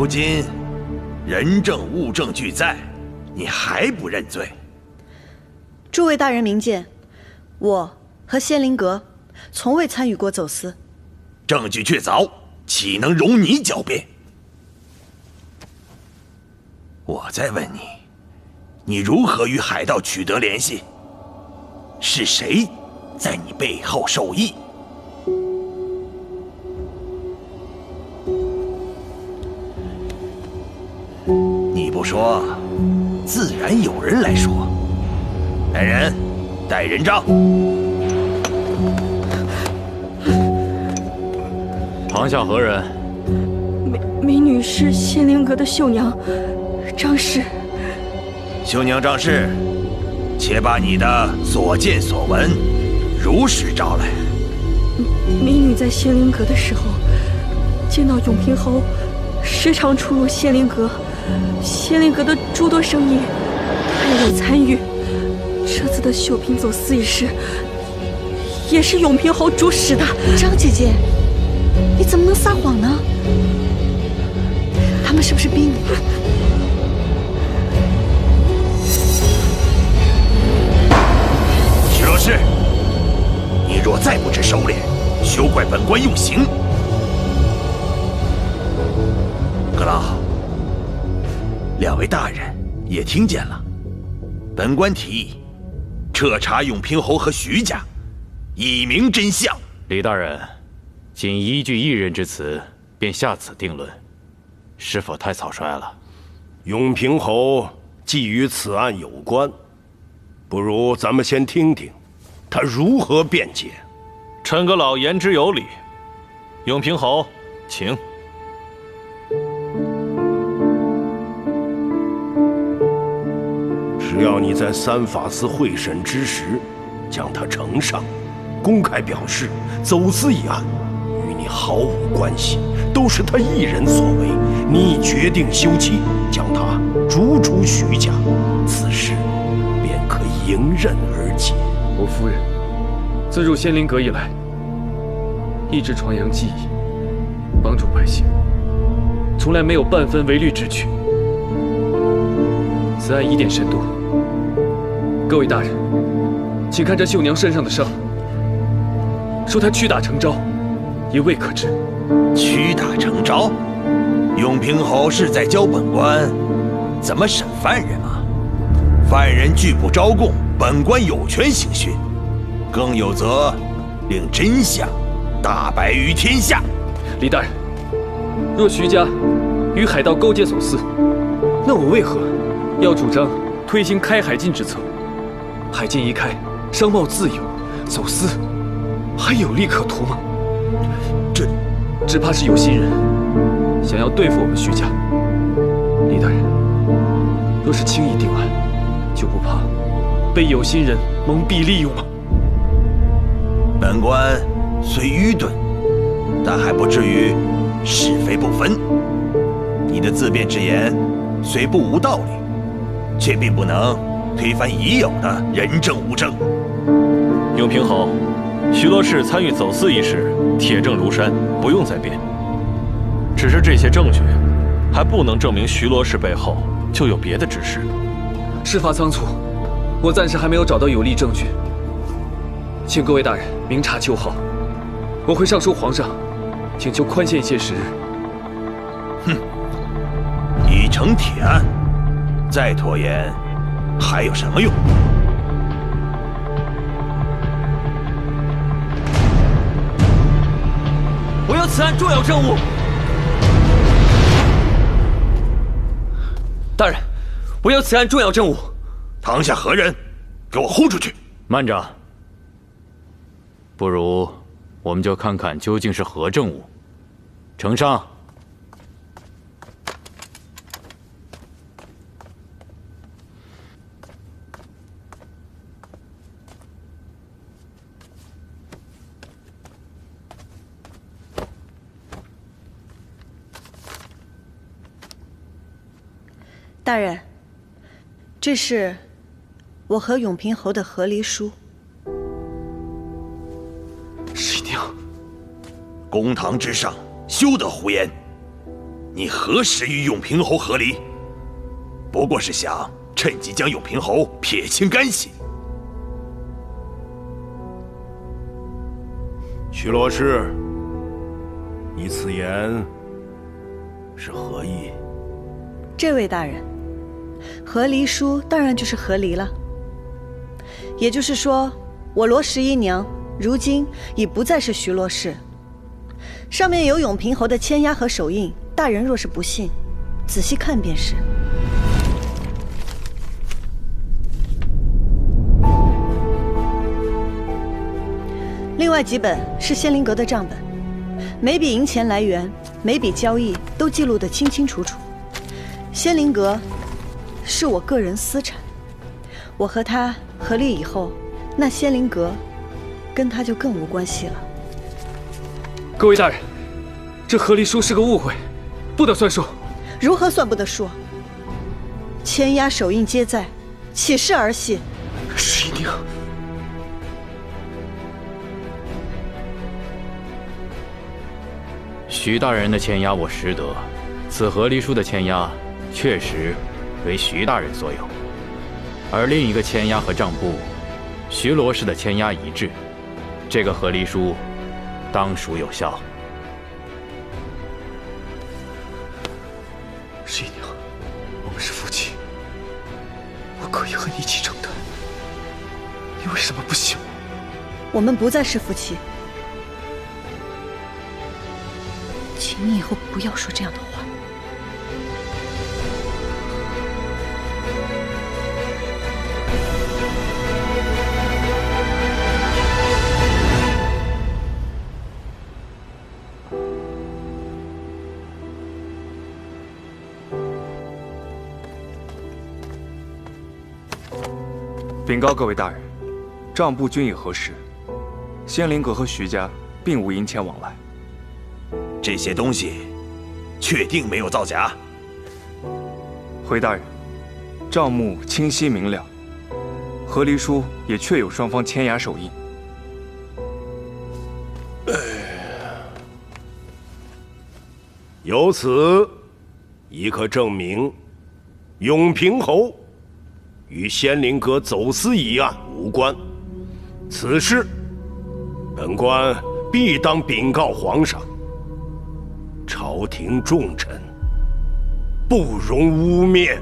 如今人证物证俱在，你还不认罪？诸位大人明鉴，我和仙灵阁从未参与过走私，证据确凿，岂能容你狡辩？我再问你，你如何与海盗取得联系？是谁在你背后授意？你不说，自然有人来说。来人，带人证。堂下何人？美女是仙灵阁的绣娘张氏。绣娘张氏，且把你的所见所闻如实招来。美女在仙灵阁的时候，见到永平侯时常出入仙灵阁，仙灵阁的诸多生意，她也有参与。这次的绣品走私一事，也是永平侯主使的。张姐姐，你怎么能撒谎呢？他们是不是逼你？徐罗氏，你若再不知收敛，休怪本官用刑。阁老，两位大人也听见了，本官提议彻查永平侯和徐家，以明真相。李大人，仅依据一人之词便下此定论，是否太草率了？永平侯既与此案有关，不如咱们先听听他如何辩解。陈阁老言之有理，永平侯，请。只要你在三法司会审之时将他呈上，公开表示走私一案与你毫无关系，都是他一人所为，你决定休妻，将他逐出徐家，此事便可迎刃而解。我夫人自入仙灵阁以来，一直传扬技艺，帮助百姓，从来没有半分违律之举。此案疑点甚多，各位大人，请看这绣娘身上的伤，说她屈打成招，也未可知。屈打成招？永平侯是在教本官怎么审犯人吗？犯人拒不招供，本官有权刑讯，更有责令真相大白于天下。李大人，若徐家与海盗勾结走私，那我为何要主张推行开海禁之策？海禁一开，商贸自由，走私还有利可图吗？这只怕是有心人想要对付我们徐家。李大人，若是轻易定案，就不怕被有心人蒙蔽利用吗？本官虽愚钝，但还不至于是非不分。你的自辩之言虽不无道理，却并不能推翻已有的人证物证。永平侯，徐罗氏参与走私一事，铁证如山，不用再辩。只是这些证据还不能证明徐罗氏背后就有别的指使。事发仓促，我暂时还没有找到有力证据，请各位大人明察秋毫。我会上书皇上，请求宽限一些时日。哼，已成铁案，再拖延还有什么用？我要此案重要证物。大人，我要此案重要证物。堂下何人？给我轰出去！慢着，不如我们就看看究竟是何证物。呈上。大人，这是我和永平侯的和离书。师娘，公堂之上，休得胡言！你何时与永平侯和离？不过是想趁机将永平侯撇清干系。徐罗氏，你此言是何意？这位大人，和离书当然就是和离了。也就是说，我罗十一娘如今已不再是徐罗氏，上面有永平侯的签押和手印。大人若是不信，仔细看便是。另外几本是仙灵阁的账本，每笔银钱来源、每笔交易都记录得清清楚楚。仙灵阁是我个人私产，我和他合立以后，那仙灵阁跟他就更无关系了。各位大人，这和离书是个误会，不得算数。如何算不得数？签押手印皆在，岂是儿戏？十一娘，徐大人的签押我识得，此和离书的签押确实为徐大人所有，而另一个签押和账簿，徐罗氏的签押一致，这个和离书当属有效。十一娘，我们是夫妻，我可以和你一起承担，你为什么不信我？我们不再是夫妻，请你以后不要说这样的话。禀告各位大人，账簿均已核实，仙灵阁和徐家并无银钱往来。这些东西确定没有造假？回大人，账目清晰明了，和离书也确有双方签押手印。由此已可证明，永平侯与仙灵阁走私一案无关。此事，本官必当禀告皇上。朝廷重臣不容污蔑。